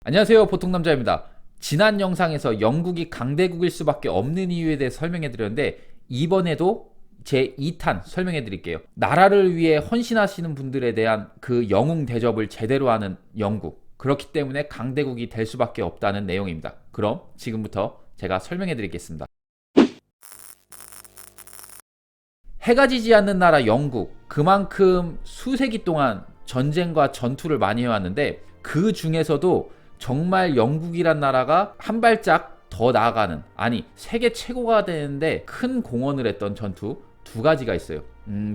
안녕하세요, 보통남자입니다. 지난 영상에서 영국이 강대국일 수밖에 없는 이유에 대해 설명해 드렸는데, 이번에도 제 2탄 설명해 드릴게요. 나라를 위해 헌신하시는 분들에 대한 그 영웅 대접을 제대로 하는 영국, 그렇기 때문에 강대국이 될 수밖에 없다는 내용입니다. 그럼 지금부터 제가 설명해 드리겠습니다. 해가 지지 않는 나라 영국, 그만큼 수세기 동안 전쟁과 전투를 많이 해왔는데, 그 중에서도 정말 영국이란 나라가 한 발짝 더 나아가는, 아니 세계 최고가 되는데 큰 공헌을 했던 전투 두 가지가 있어요.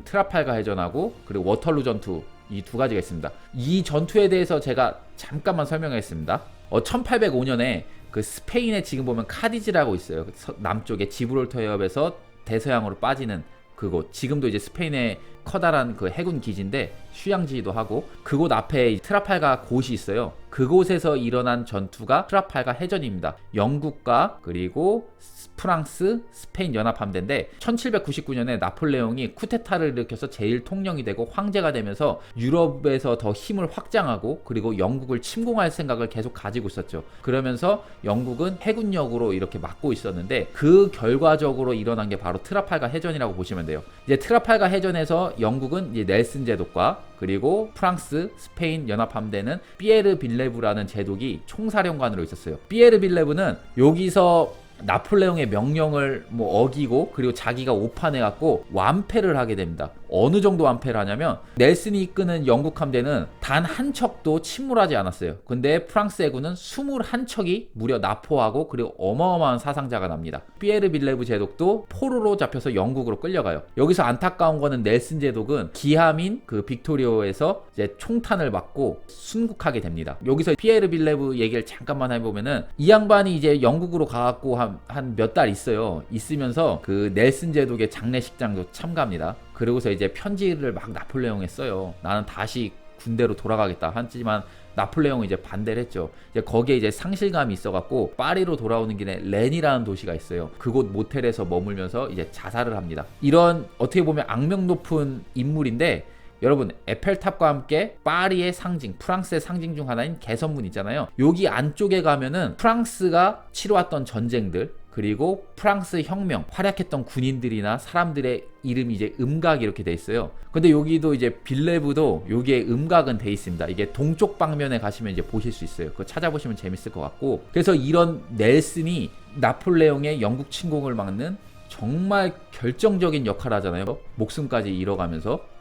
트라팔가 해전하고 그리고 워털루 전투, 이 두 가지가 있습니다. 이 전투에 대해서 제가 잠깐만 설명하겠습니다. 1805년에 그 스페인에 지금 보면 카디즈라고 있어요. 남쪽에 지브롤터 해협에서 대서양으로 빠지는 그곳, 지금도 이제 스페인의 커다란 그 해군 기지인데 휴양지도 하고, 그곳 앞에 트라팔가 곳이 있어요. 그곳에서 일어난 전투가 트라팔가 해전입니다. 영국과 그리고 프랑스, 스페인 연합함대인데, 1799년에 나폴레옹이 쿠데타를 일으켜서 제1통령이 되고 황제가 되면서 유럽에서 더 힘을 확장하고 그리고 영국을 침공할 생각을 계속 가지고 있었죠. 그러면서 영국은 해군력으로 이렇게 막고 있었는데, 그 결과적으로 일어난 게 바로 트라팔가 해전이라고 보시면 돼요. 이제 트라팔가 해전에서 영국은 이제 넬슨 제독과 그리고 프랑스, 스페인 연합함대는 피에르 빌레브라는 제독이 총사령관으로 있었어요. 피에르 빌레브는 여기서 나폴레옹의 명령을 어기고 그리고 자기가 오판해갖고 완패를 하게 됩니다. 어느 정도 완패를 하냐면, 넬슨이 이끄는 영국 함대는 단 한 척도 침몰하지 않았어요. 근데 프랑스 해군은 21척이 무려 납포하고 그리고 어마어마한 사상자가 납니다. 피에르 빌레브 제독도 포로로 잡혀서 영국으로 끌려가요. 여기서 안타까운 거는 넬슨 제독은 기함인 그 빅토리오에서 이제 총탄을 맞고 순국하게 됩니다. 여기서 피에르 빌레브 얘기를 잠깐만 해보면은, 이 양반이 이제 영국으로 가갖고 한 몇 달 있어요. 있으면서 그 넬슨 제독의 장례식장도 참가합니다. 그러고서 이제 편지를 막 나폴레옹에 써요. 나는 다시 군대로 돌아가겠다. 하지만 나폴레옹이 이제 반대를 했죠. 이제 거기에 이제 상실감이 있어갖고 파리로 돌아오는 길에 렌이라는 도시가 있어요. 그곳 모텔에서 머물면서 이제 자살을 합니다. 이런 어떻게 보면 악명 높은 인물인데, 여러분, 에펠탑과 함께 파리의 상징, 프랑스의 상징 중 하나인 개선문 있잖아요. 여기 안쪽에 가면은 프랑스가 치러왔던 전쟁들, 그리고 프랑스 혁명, 활약했던 군인들이나 사람들의 이름이 이제 음각이 이렇게 돼 있어요. 근데 여기도 이제 빌레브도 여기에 음각은 돼 있습니다. 이게 동쪽 방면에 가시면 이제 보실 수 있어요. 그거 찾아보시면 재밌을 것 같고, 그래서 이런 넬슨이 나폴레옹의 영국 침공을 막는 정말 결정적인 역할을 하잖아요. 목숨까지 잃어가면서.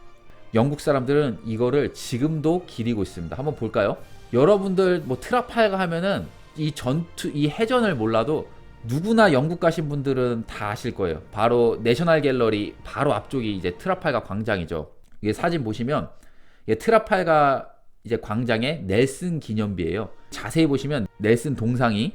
영국 사람들은 이거를 지금도 기리고 있습니다. 한번 볼까요? 여러분들 트라팔가 하면은 이 전투, 이 해전을 몰라도 누구나 영국 가신 분들은 다 아실 거예요. 바로 내셔널 갤러리 바로 앞쪽이 이제 트라팔가 광장이죠. 이게 사진 보시면, 이게 트라팔가 이제 광장의 넬슨 기념비예요. 자세히 보시면 넬슨 동상이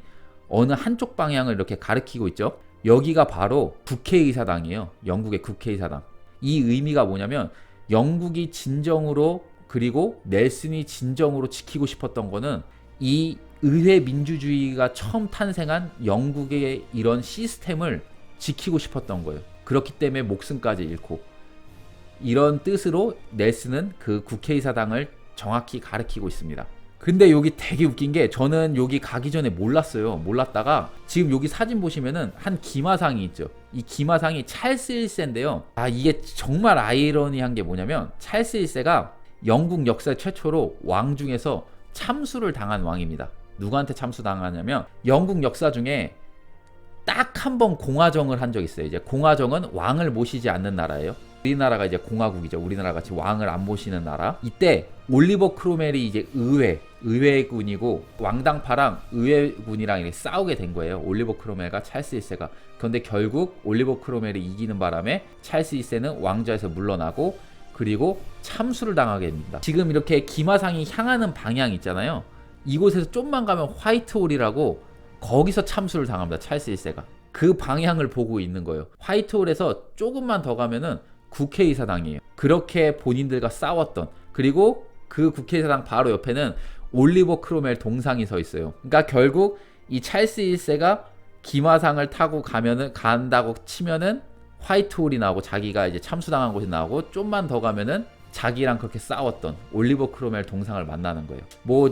어느 한쪽 방향을 이렇게 가리키고 있죠. 여기가 바로 국회의사당이에요. 영국의 국회의사당. 이 의미가 뭐냐면, 영국이 진정으로, 그리고 넬슨이 진정으로 지키고 싶었던 거는 이 의회 민주주의가 처음 탄생한 영국의 이런 시스템을 지키고 싶었던 거예요. 그렇기 때문에 목숨까지 잃고, 이런 뜻으로 넬슨은 그 국회의사당을 정확히 가리키고 있습니다. 근데 여기 되게 웃긴 게, 저는 여기 가기 전에 몰랐어요. 몰랐다가 지금 여기 사진 보시면은 한 기마상이 있죠. 이 기마상이 찰스 1세인데요. 이게 정말 아이러니한 게 뭐냐면, 찰스 1세가 영국 역사 최초로 왕 중에서 참수를 당한 왕입니다. 누구한테 참수당하냐면, 영국 역사 중에 딱 한 번 공화정을 한 적이 있어요. 이제 공화정은 왕을 모시지 않는 나라예요. 우리나라가 이제 공화국이죠. 우리나라 같이 왕을 안 모시는 나라. 이때 올리버 크로멜이 이제 의회군이고, 왕당파랑 의회군이랑 이렇게 싸우게 된 거예요. 올리버 크로멜과 찰스 1세가. 그런데 결국 올리버 크로멜이 이기는 바람에 찰스 1세는 왕좌에서 물러나고, 그리고 참수를 당하게 됩니다. 지금 이렇게 기마상이 향하는 방향 있잖아요. 이곳에서 좀만 가면 화이트홀이라고, 거기서 참수를 당합니다. 찰스 1세가. 그 방향을 보고 있는 거예요. 화이트홀에서 조금만 더 가면은 국회의사당이에요. 그렇게 본인들과 싸웠던, 그리고 그 국회의사당 바로 옆에는 올리버 크로멜 동상이 서 있어요. 그러니까 결국 이 찰스 1세가 기마상을 타고 간다고 치면은 화이트홀이 나오고, 자기가 이제 참수당한 곳이 나오고, 좀만 더 가면은 자기랑 그렇게 싸웠던 올리버 크로멜 동상을 만나는 거예요.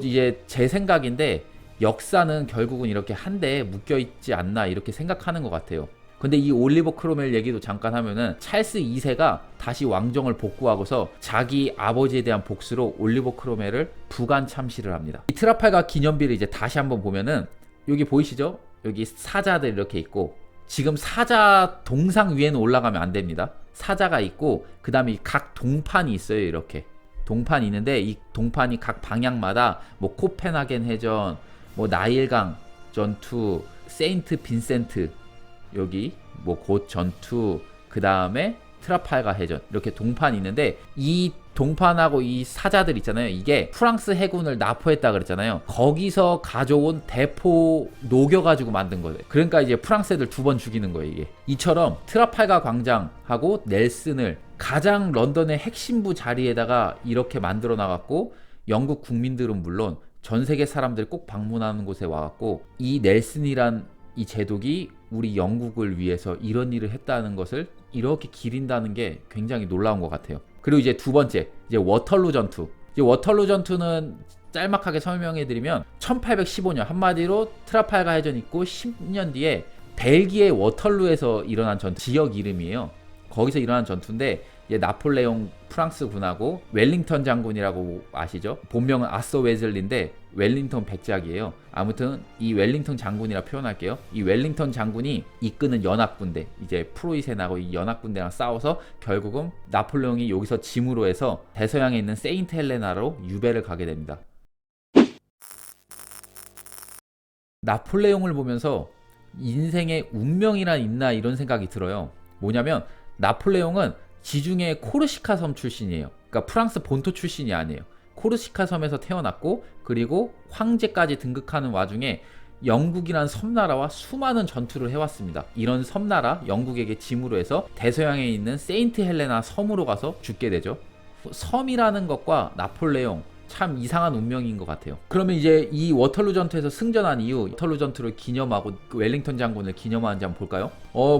이제 제 생각인데, 역사는 결국은 이렇게 한데에 묶여있지 않나 이렇게 생각하는 것 같아요. 근데 이 올리버 크롬웰 얘기도 잠깐 하면은 찰스 2세가 다시 왕정을 복구하고서 자기 아버지에 대한 복수로 올리버 크롬웰을 부관 참시를 합니다. 이 트라팔가 기념비를 이제 다시 한번 보면은 여기 보이시죠? 여기 사자들 이렇게 있고, 지금 사자 동상 위에는 올라가면 안 됩니다. 사자가 있고 그 다음에 각 동판이 있어요. 이렇게 동판이 있는데 이 동판이 각 방향마다 뭐 코펜하겐 해전, 뭐 나일강 전투, 세인트 빈센트 여기 뭐 곧 전투, 그 다음에 트라팔가 해전, 이렇게 동판이 있는데 이 동판하고 이 사자들 있잖아요. 이게 프랑스 해군을 납포했다 그랬잖아요. 거기서 가져온 대포 녹여가지고 만든 거예요. 그러니까 이제 프랑스 애들 2번 죽이는 거예요. 이게 이처럼 트라팔가 광장하고 넬슨을 가장 런던의 핵심부 자리에다가 이렇게 만들어 나갔고, 영국 국민들은 물론 전 세계 사람들 꼭 방문하는 곳에 와갖고 이 넬슨이란 이 제독이 우리 영국을 위해서 이런 일을 했다는 것을 이렇게 기린다는 게 굉장히 놀라운 것 같아요. 그리고 이제 두 번째, 이제 워털루 전투. 이제 워털루 전투는 짤막하게 설명해드리면 1815년, 한마디로 트라팔가 해전 있고 10년 뒤에 벨기에 워털루에서 일어난 전투, 지역 이름이에요. 거기서 일어난 전투인데 이제 나폴레옹 프랑스 군하고 웰링턴 장군이라고 아시죠? 본명은 아서 웨즐리인데 웰링턴 백작이에요. 아무튼 이 웰링턴 장군이라 표현할게요. 이 웰링턴 장군이 이끄는 연합군대, 이제 프로이센하고 이 연합군대랑 싸워서 결국은 나폴레옹이 여기서 짐으로 해서 대서양에 있는 세인트 헬레나로 유배를 가게 됩니다. 나폴레옹을 보면서 인생의 운명이란 있나 이런 생각이 들어요. 뭐냐면 나폴레옹은 지중해 코르시카 섬 출신이에요. 그러니까 프랑스 본토 출신이 아니에요. 코르시카 섬에서 태어났고, 그리고 황제까지 등극하는 와중에 영국이란 섬나라와 수많은 전투를 해왔습니다. 이런 섬나라 영국에게 짐으로 해서 대서양에 있는 세인트 헬레나 섬으로 가서 죽게 되죠. 섬이라는 것과 나폴레옹, 참 이상한 운명인 것 같아요. 그러면 이제 이 워털루 전투에서 승전한 이후 워털루 전투를 기념하고 그 웰링턴 장군을 기념하는지 한번 볼까요?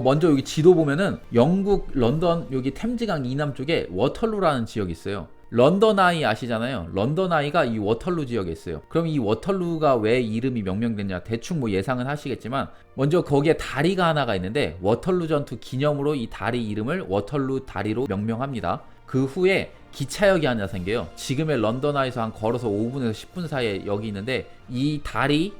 먼저 여기 지도 보면은 영국 런던 여기 템즈강 이남 쪽에 워털루라는 지역이 있어요. 런던 아이 아시잖아요. 런던 아이가 이 워털루 지역에 있어요. 그럼 이 워털루가 왜 이름이 명명됐냐 대충 뭐 예상은 하시겠지만, 먼저 거기에 다리가 하나가 있는데 워털루 전투 기념으로 이 다리 이름을 워털루 다리로 명명합니다. 그 후에 기차역이 하나 생겨요. 지금의 런던 아이에서 한 걸어서 5분에서 10분 사이에 역이 있는데 이 다리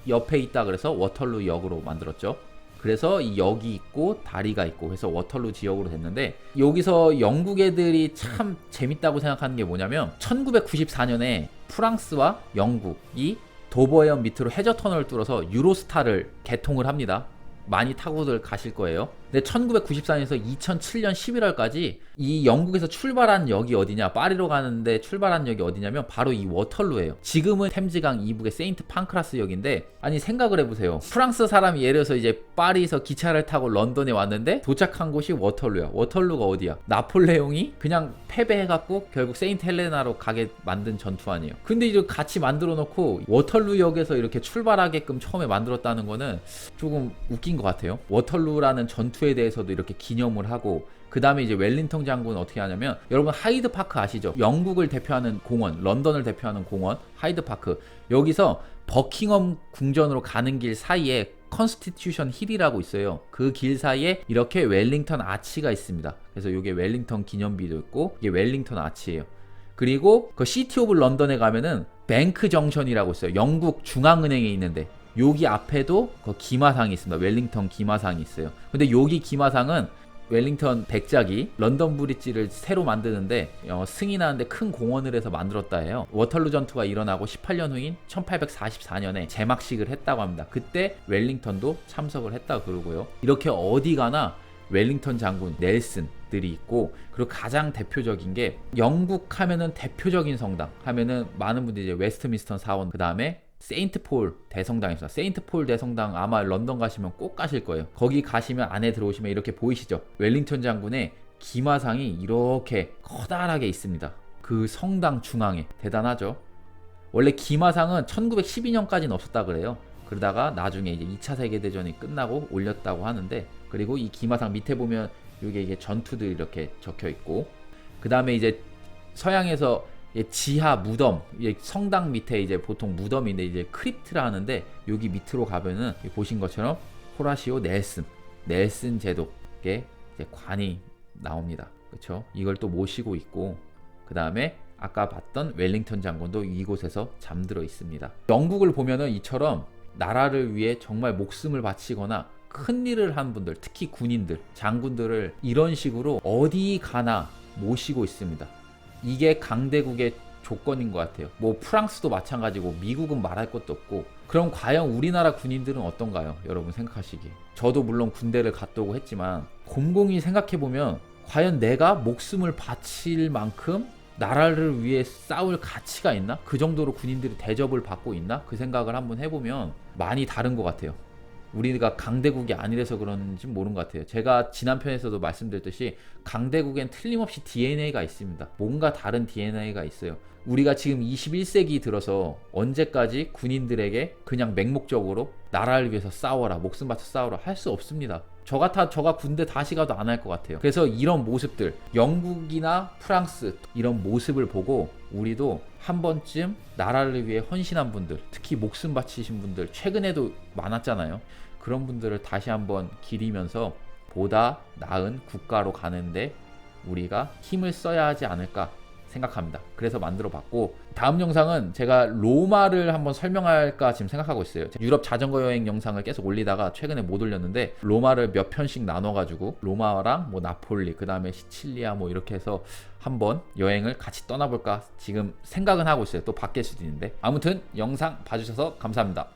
옆에 있다 그래서 워털루 역으로 만들었죠. 그래서 이 역이 있고 다리가 있고 해서 워털루 지역으로 됐는데, 여기서 영국 애들이 참 재밌다고 생각하는 게 뭐냐면 1994년에 프랑스와 영국이 도버해협 밑으로 해저 터널을 뚫어서 유로스타를 개통을 합니다. 많이 타고들 가실 거예요. 근데 1994년에서 2007년 11월까지 이 영국에서 출발한 역이 어디냐, 파리로 가는데 출발한 역이 어디냐면 바로 이 워털루예요. 지금은 템즈강 이북의 세인트 판크라스 역인데, 아니 생각을 해보세요. 프랑스 사람이 예를 들어서 이제 파리에서 기차를 타고 런던에 왔는데 도착한 곳이 워털루야. 워털루가 어디야? 나폴레옹이 그냥 패배해갖고 결국 세인트 헬레나로 가게 만든 전투 아니에요. 근데 이제 같이 만들어 놓고 워털루 역에서 이렇게 출발하게끔 처음에 만들었다는 거는 조금 웃긴 것 같아요. 워털루라는 전투에 대해서도 이렇게 기념을 하고, 그 다음에 이제 웰링턴 장군은 어떻게 하냐면, 여러분 하이드 파크 아시죠? 영국을 대표하는 공원, 런던을 대표하는 공원 하이드 파크, 여기서 버킹엄 궁전으로 가는 길 사이에 컨스티튜션 힐이라고 있어요. 그 길 사이에 이렇게 웰링턴 아치가 있습니다. 그래서 이게 웰링턴 기념비도 있고 이게 웰링턴 아치예요. 그리고 그 시티 오브 런던에 가면은 뱅크 정션이라고 있어요. 영국 중앙은행에 있는데 여기 앞에도 그 기마상이 있습니다. 웰링턴 기마상이 있어요. 근데 여기 기마상은 웰링턴 백작이 런던 브릿지를 새로 만드는데 승인하는데 큰 공헌을 해서 만들었다 해요. 워털루 전투가 일어나고 18년 후인 1844년에 제막식을 했다고 합니다. 그때 웰링턴도 참석을 했다고 그러고요. 이렇게 어디 가나 웰링턴 장군, 넬슨들이 있고, 그리고 가장 대표적인 게 영국 하면은 대표적인 성당 하면은 많은 분들이 이제 웨스트민스터 사원, 그 다음에 세인트 폴 대성당이 있어요. 세인트 폴 대성당 아마 런던 가시면 꼭 가실 거예요. 거기 가시면 안에 들어오시면 이렇게 보이시죠? 웰링턴 장군의 기마상이 이렇게 커다랗게 있습니다. 그 성당 중앙에. 대단하죠? 원래 기마상은 1912년까지는 없었다 그래요. 그러다가 나중에 이제 2차 세계대전이 끝나고 올렸다고 하는데, 그리고 이 기마상 밑에 보면 이게 전투들이 이렇게 적혀 있고, 그 다음에 이제 서양에서 지하 무덤, 성당 밑에 이제 보통 무덤인데 이제 크립트라 하는데 여기 밑으로 가면은 보신 것처럼 호라시오 넬슨 제독의 이제 관이 나옵니다. 그렇죠? 이걸 또 모시고 있고 그 다음에 아까 봤던 웰링턴 장군도 이곳에서 잠들어 있습니다. 영국을 보면은 이처럼 나라를 위해 정말 목숨을 바치거나 큰 일을 한 분들, 특히 군인들, 장군들을 이런 식으로 어디 가나 모시고 있습니다. 이게 강대국의 조건인 것 같아요. 뭐 프랑스도 마찬가지고 미국은 말할 것도 없고. 그럼 과연 우리나라 군인들은 어떤가요? 여러분 생각하시기에. 저도 물론 군대를 갔다 오고 했지만 곰곰이 생각해보면 과연 내가 목숨을 바칠 만큼 나라를 위해 싸울 가치가 있나? 그 정도로 군인들이 대접을 받고 있나? 그 생각을 한번 해보면 많이 다른 것 같아요. 우리가 강대국이 아니라서 그런지 모르는 것 같아요. 제가 지난 편에서도 말씀드렸듯이 강대국엔 틀림없이 DNA가 있습니다. 뭔가 다른 DNA가 있어요. 우리가 지금 21세기 들어서 언제까지 군인들에게 그냥 맹목적으로 나라를 위해서 싸워라, 목숨 바쳐 싸워라 할 수 없습니다. 저가 군대 다시 가도 안 할 것 같아요. 그래서 이런 모습들, 영국이나 프랑스 이런 모습을 보고 우리도 한 번쯤 나라를 위해 헌신한 분들, 특히 목숨 바치신 분들 최근에도 많았잖아요. 그런 분들을 다시 한번 기리면서 보다 나은 국가로 가는데 우리가 힘을 써야 하지 않을까 생각합니다. 그래서 만들어 봤고, 다음 영상은 제가 로마를 한번 설명할까 지금 생각하고 있어요. 유럽 자전거 여행 영상을 계속 올리다가 최근에 못 올렸는데 로마를 몇 편씩 나눠 가지고 로마랑 뭐 나폴리, 그 다음에 시칠리아 뭐 이렇게 해서 한번 여행을 같이 떠나볼까 지금 생각은 하고 있어요. 또 바뀔 수도 있는데. 아무튼 영상 봐주셔서 감사합니다.